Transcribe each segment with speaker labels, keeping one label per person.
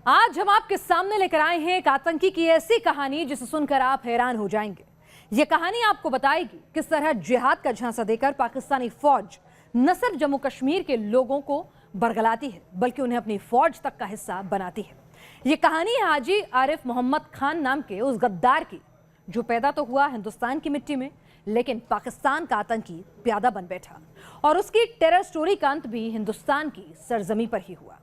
Speaker 1: आज हम आपके सामने लेकर आए हैं एक आतंकी की ऐसी कहानी जिसे सुनकर आप हैरान हो जाएंगे। यह कहानी आपको बताएगी किस तरह जिहाद का झांसा देकर पाकिस्तानी फौज न सिर्फ जम्मू कश्मीर के लोगों को बरगलाती है बल्कि उन्हें अपनी फौज तक का हिस्सा बनाती है। यह कहानी है हाजी आरिफ मोहम्मद खान नाम के उस गद्दार की जो पैदा तो हुआ हिंदुस्तान की मिट्टी में लेकिन पाकिस्तान का आतंकी प्यादा बन बैठा और उसकी टेरर स्टोरी का अंत भी हिंदुस्तान की सरजमी पर ही हुआ।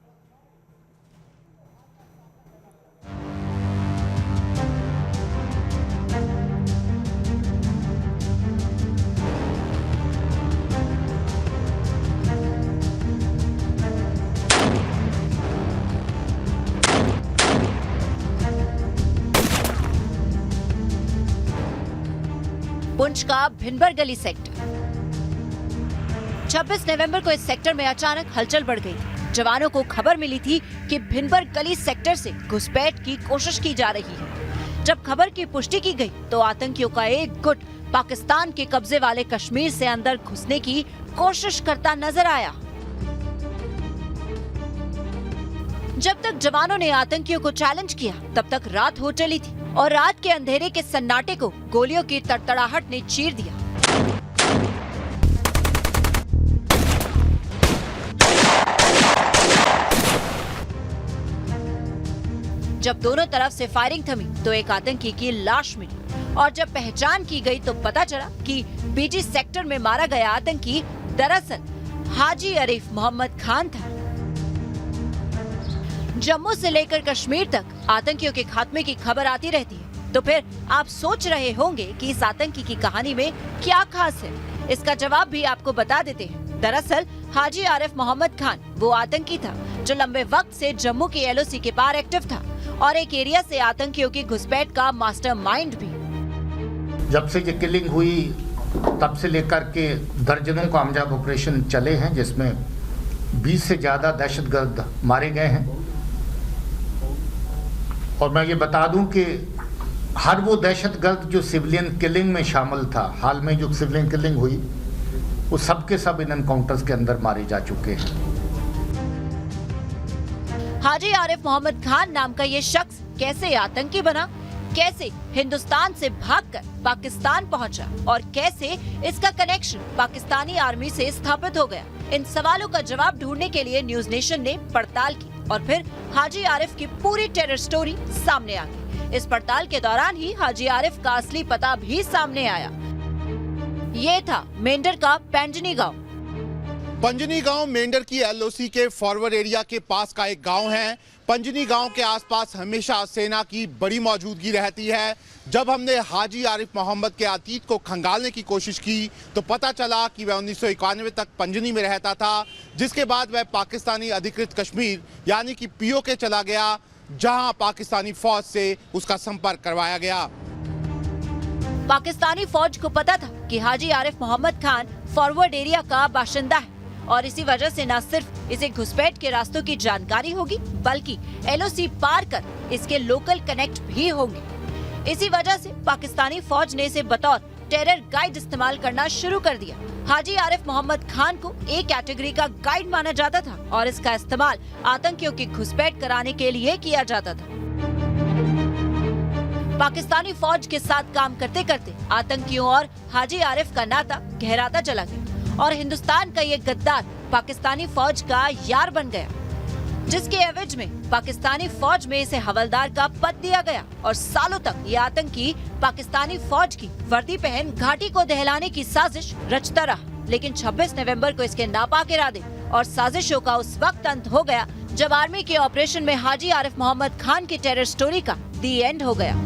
Speaker 2: पुंछ का भिनबर गली सेक्टर। 26 नवंबर को इस सेक्टर में अचानक हलचल बढ़ गई। जवानों को खबर मिली थी कि भिनबर गली सेक्टर से घुसपैठ की कोशिश की जा रही है। जब खबर की पुष्टि की गई तो आतंकियों का एक गुट पाकिस्तान के कब्जे वाले कश्मीर से अंदर घुसने की कोशिश करता नजर आया। जब तक जवानों ने आतंकियों को चैलेंज किया तब तक रात हो चली थी और रात के अंधेरे के सन्नाटे को गोलियों की तड़तड़ाहट ने चीर दिया। जब दोनों तरफ से फायरिंग थमी तो एक आतंकी की लाश मिली और जब पहचान की गई तो पता चला कि बीजी सेक्टर में मारा गया आतंकी दरअसल हाजी आरिफ मोहम्मद खान था। जम्मू से लेकर कश्मीर तक आतंकियों के खात्मे की खबर आती रहती है, तो फिर आप सोच रहे होंगे कि इस आतंकी की कहानी में क्या खास है। इसका जवाब भी आपको बता देते हैं। दरअसल हाजी आरिफ मोहम्मद खान वो आतंकी था जो लंबे वक्त से जम्मू की LOC के पार एक्टिव था और एक एरिया से आतंकियों की घुसपैठ का मास्टरमाइंड भी।
Speaker 3: जब से ये किलिंग हुई तब से लेकर के दर्जनों कामयाब ऑपरेशन चले हैं जिसमें 20 से ज्यादा दहशतगर्द मारे गए हैं। और मैं ये बता दूं कि हर वो दहशतगर्द जो सिविलियन किलिंग में शामिल था, हाल में जो सिविलियन किलिंग हुई वो सब के सब इन एनकाउंटर्स के अंदर मारे जा चुके हैं।
Speaker 2: हाजी आरिफ मोहम्मद खान नाम का ये शख्स कैसे आतंकी बना, कैसे हिंदुस्तान से भागकर पाकिस्तान पहुंचा और कैसे इसका कनेक्शन पाकिस्तानी आर्मी से स्थापित हो गया, इन सवालों का जवाब ढूंढने के लिए न्यूज नेशन ने पड़ताल की और फिर हाजी आरिफ की पूरी टेरर स्टोरी सामने आ गई। इस पड़ताल के दौरान ही हाजी आरिफ का असली पता भी सामने आया। ये था मेंढर का पंजनी गांव।
Speaker 4: पंजनी गांव मेंढर की LOC के फॉरवर्ड एरिया के पास का एक गांव है। पंजनी गांव के आसपास हमेशा सेना की बड़ी मौजूदगी रहती है। जब हमने हाजी आरिफ मोहम्मद के अतीत को खंगालने की कोशिश की तो पता चला कि वह 1991 तक पंजनी में रहता था, जिसके बाद वह पाकिस्तानी अधिकृत कश्मीर यानी कि POK चला गया, जहां पाकिस्तानी फौज से उसका संपर्क करवाया गया।
Speaker 2: पाकिस्तानी फौज को पता था कि हाजी आरिफ मोहम्मद खान फॉरवर्ड एरिया का बाशिंदा है और इसी वजह से न सिर्फ इसे घुसपैठ के रास्तों की जानकारी होगी बल्कि LOC पार कर इसके लोकल कनेक्ट भी होंगे। इसी वजह से पाकिस्तानी फौज ने इसे बतौर टेरर गाइड इस्तेमाल करना शुरू कर दिया। हाजी आरिफ मोहम्मद खान को A कैटेगरी का गाइड माना जाता था और इसका इस्तेमाल आतंकियों की घुसपैठ कराने के लिए किया जाता था। पाकिस्तानी फौज के साथ काम करते करते आतंकियों और हाजी आरिफ का नाता गहराता चला गया और हिंदुस्तान का ये गद्दार पाकिस्तानी फौज का यार बन गया, जिसके एवज में पाकिस्तानी फौज में इसे हवलदार का पद दिया गया और सालों तक ये आतंकी पाकिस्तानी फौज की वर्दी पहन घाटी को दहलाने की साजिश रचता रहा। लेकिन 26 नवंबर को इसके नापाक इरादे और साजिशों का उस वक्त अंत हो गया जब आर्मी के ऑपरेशन में हाजी आरिफ मोहम्मद खान की टेरर स्टोरी का दी एंड हो गया।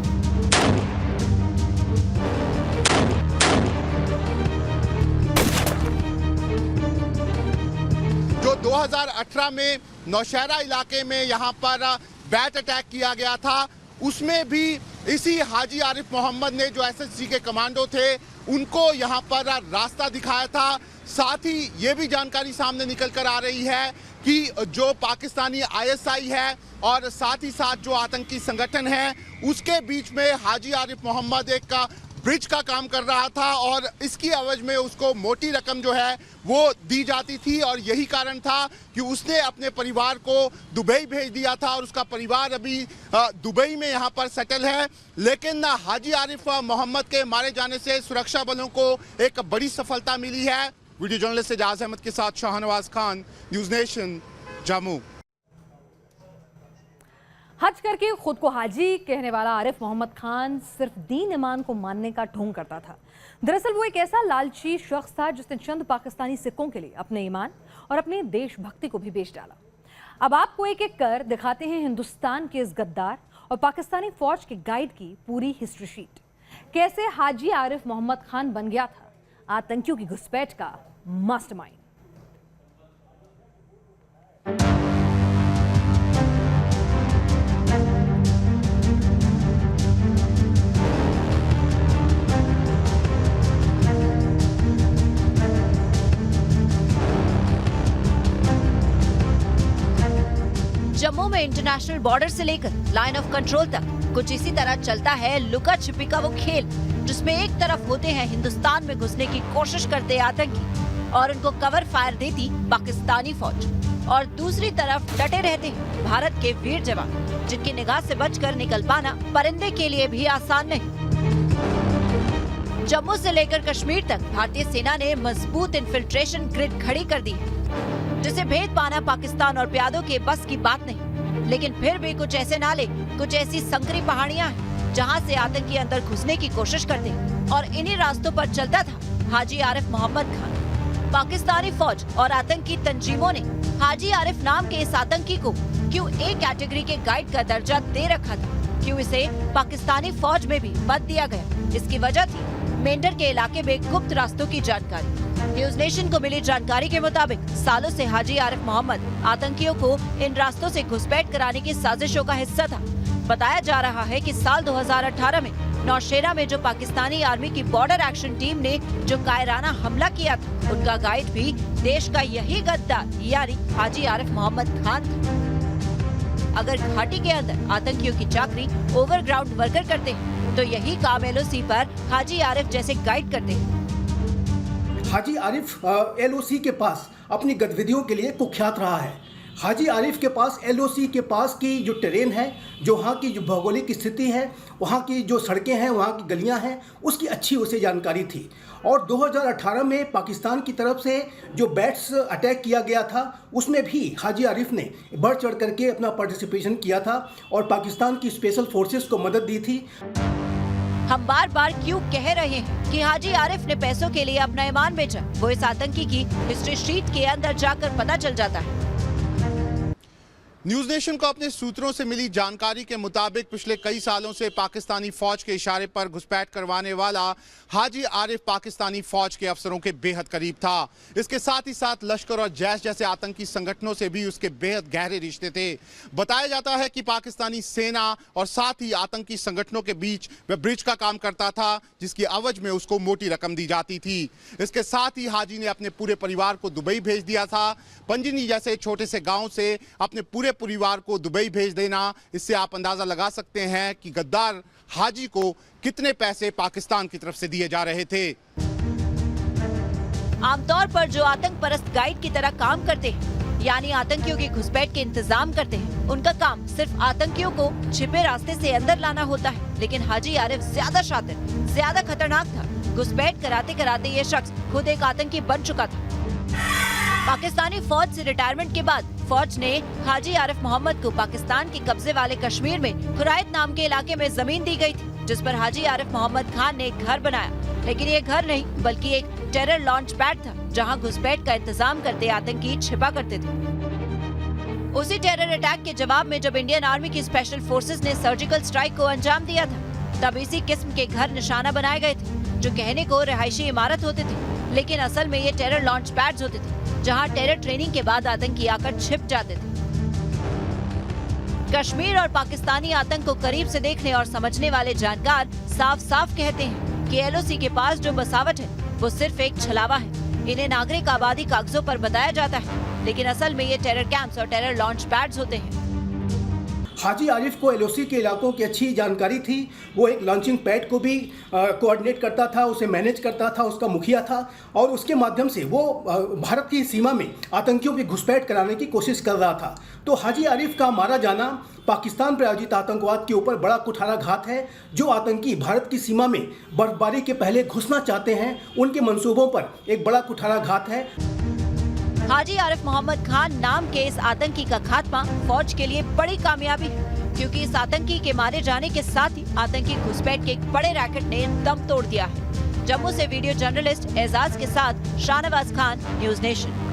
Speaker 4: जो 2018 में नौशहरा इलाके में यहाँ पर बैट अटैक किया गया था, उसमें भी इसी हाजी आरिफ मोहम्मद ने जो SSG के कमांडो थे उनको यहाँ पर रास्ता दिखाया था। साथ ही ये भी जानकारी सामने निकल कर आ रही है कि जो पाकिस्तानी ISI है और साथ ही साथ जो आतंकी संगठन है उसके बीच में हाजी आरिफ मोहम्मद एक ब्रिज का काम कर रहा था और इसकी एवज में उसको मोटी रकम जो है वो दी जाती थी और यही कारण था कि उसने अपने परिवार को दुबई भेज दिया था और उसका परिवार अभी दुबई में यहाँ पर सेटल है। लेकिन हाजी आरिफ मोहम्मद के मारे जाने से सुरक्षा बलों को एक बड़ी सफलता मिली है। वीडियो जर्नलिस्ट एजाज अहमद के साथ शाहनवाज खान, न्यूज़ नेशन, जम्मू।
Speaker 1: हज करके खुद को हाजी कहने वाला आरिफ मोहम्मद खान सिर्फ दीन ईमान को मानने का ढोंग करता था। दरअसल वो एक ऐसा लालची शख्स था जिसने चंद पाकिस्तानी सिक्कों के लिए अपने ईमान और अपनी देशभक्ति को भी बेच डाला। अब आपको एक एक कर दिखाते हैं हिंदुस्तान के इस गद्दार और पाकिस्तानी फौज के गाइड की पूरी हिस्ट्री शीट। कैसे हाजी आरिफ मोहम्मद खान बन गया था आतंकियों की घुसपैठ का मास्टरमाइंड।
Speaker 2: जम्मू में इंटरनेशनल बॉर्डर से लेकर लाइन ऑफ कंट्रोल तक कुछ इसी तरह चलता है लुका छिपी का वो खेल, जिसमें एक तरफ होते हैं हिंदुस्तान में घुसने की कोशिश करते आतंकी और उनको कवर फायर देती पाकिस्तानी फौज, और दूसरी तरफ डटे रहते हैं भारत के वीर जवान, जिनकी निगाह से बचकर निकल पाना परिंदे के लिए भी आसान नहीं। जम्मू से लेकर कश्मीर तक भारतीय सेना ने मजबूत इन्फिल्ट्रेशन ग्रिड खड़ी कर दी है, जिसे भेद पाना पाकिस्तान और प्यादों के बस की बात नहीं। लेकिन फिर भी कुछ ऐसे नाले, कुछ ऐसी संकरी पहाड़ियां हैं जहां से आतंकी अंदर घुसने की कोशिश करते हैं, और इन्हीं रास्तों पर चलता था हाजी आरिफ मोहम्मद खान। पाकिस्तानी फौज और आतंकी तंजीमों ने हाजी आरिफ नाम के इस आतंकी को क्यों ए कैटेगरी के गाइड का दर्जा दे रखा था, क्यों इसे पाकिस्तानी फौज में भी पद दिया गया, इसकी वजह थी मेंढर के इलाके में गुप्त रास्तों की जानकारी। न्यूज़ नेशन को मिली जानकारी के मुताबिक सालों से हाजी आरिफ मोहम्मद आतंकियों को इन रास्तों से घुसपैठ कराने की साजिशों का हिस्सा था। बताया जा रहा है कि साल 2018 में नौशेरा में जो पाकिस्तानी आर्मी की बॉर्डर एक्शन टीम ने जो कायराना हमला किया था, उनका गाइड भी देश का यही गद्दार यानी हाजी आरिफ मोहम्मद खान था। अगर घाटी के अंदर आतंकियों की चाकरी ओवरग्राउंड वर्कर करते हैं तो यही काम LOC पर हाजी आरिफ जैसे गाइड करते हैं।
Speaker 5: हाजी आरिफ LOC के पास अपनी गतिविधियों के लिए कुख्यात रहा है। हाजी आरिफ के पास LOC के पास की जो टेरेन है, जो वहाँ की जो भौगोलिक स्थिति है, वहाँ की जो सड़कें हैं, वहाँ की गलियाँ हैं, उसकी अच्छी उसे जानकारी थी। और 2018 में पाकिस्तान की तरफ से जो बैट्स अटैक किया गया था, उसमें भी हाजी आरिफ ने बढ़ चढ़ करके अपना पार्टिसिपेशन किया था और पाकिस्तान की स्पेशल फोर्सेस को मदद दी थी।
Speaker 2: हम बार बार क्यों कह रहे हैं कि हाजी आरिफ ने पैसों के लिए अपना ईमान बेचा, वो इस आतंकी की हिस्ट्री शीट के अंदर जाकर पता चल जाता है।
Speaker 4: न्यूज़ नेशन को अपने सूत्रों से मिली जानकारी के मुताबिक पिछले कई सालों से पाकिस्तानी फौज के इशारे पर घुसपैठ करवाने वाला हाजी आरिफ पाकिस्तानी फौज के अफसरों के बेहद करीब था। इसके साथ ही साथ लश्कर और जैश जैसे आतंकी संगठनों से भी उसके बेहद गहरे रिश्ते थे। बताया जाता है कि पाकिस्तानी सेना और साथ ही आतंकी संगठनों के बीच वह ब्रिज का काम करता था, जिसकी अवज में उसको मोटी रकम दी जाती थी। इसके साथ ही हाजी ने अपने पूरे परिवार को दुबई भेज दिया था। पंजनी जैसे छोटे से गाँव से अपने पूरे परिवार को दुबई भेज देना, इससे आप अंदाजा लगा सकते हैं कि गद्दार हाजी को कितने पैसे पाकिस्तान की तरफ से दिए जा रहे थे।
Speaker 2: आमतौर पर जो आतंक परस्त गाइड की तरह काम करते हैं, यानी आतंकियों की घुसपैठ के इंतजाम करते हैं, उनका काम सिर्फ आतंकियों को छिपे रास्ते से अंदर लाना होता है। लेकिन हाजी आरिफ ज्यादा शातिर, ज्यादा खतरनाक था। घुसपैठ कराते कराते ये शख्स खुद एक आतंकी बन चुका था। पाकिस्तानी फौज से रिटायरमेंट के बाद फौज ने हाजी आरिफ मोहम्मद को पाकिस्तान के कब्जे वाले कश्मीर में खुरायत नाम के इलाके में जमीन दी गई थी, जिस पर हाजी आरिफ मोहम्मद खान ने एक घर बनाया। लेकिन ये घर नहीं बल्कि एक टेरर लॉन्च पैड था, जहां घुसपैठ का इंतजाम करते आतंकी छिपा करते थे। उसी टेरर अटैक के जवाब में जब इंडियन आर्मी की स्पेशल फोर्सेस ने सर्जिकल स्ट्राइक को अंजाम दिया था, तब इसी किस्म के घर निशाना बनाए गए थे, जो कहने को रिहायशी इमारत होते थे, लेकिन असल में ये टेरर लॉन्च पैड्स होते थे, जहां टेरर ट्रेनिंग के बाद आतंकी आकर छिप जाते थे। कश्मीर और पाकिस्तानी आतंक को करीब से देखने और समझने वाले जानकार साफ साफ कहते हैं कि LOC के पास जो बसावट है वो सिर्फ एक छलावा है। इन्हें नागरिक आबादी कागजों पर बताया जाता है, लेकिन असल में ये टेरर कैंप्स और टेरर लॉन्च पैड्स होते हैं।
Speaker 5: हाजी आरिफ को एलओसी के इलाकों की अच्छी जानकारी थी। वो एक लॉन्चिंग पैड को भी कोऑर्डिनेट करता था, उसे मैनेज करता था, उसका मुखिया था और उसके माध्यम से वो भारत की सीमा में आतंकियों की घुसपैठ कराने की कोशिश कर रहा था। तो हाजी आरिफ का मारा जाना पाकिस्तान प्रायोजित आतंकवाद के ऊपर बड़ा कुठाराघात है। जो आतंकी भारत की सीमा में बर्फबारी के पहले घुसना चाहते हैं, उनके मंसूबों पर एक बड़ा कुठाराघात है।
Speaker 2: हाजी आरिफ मोहम्मद खान नाम के इस आतंकी का खात्मा फौज के लिए बड़ी कामयाबी है, क्योंकि इस आतंकी के मारे जाने के साथ ही आतंकी घुसपैठ के एक बड़े रैकेट ने दम तोड़ दिया है। जम्मू से वीडियो जर्नलिस्ट एजाज के साथ शाहनवाज खान, न्यूज़ नेशन।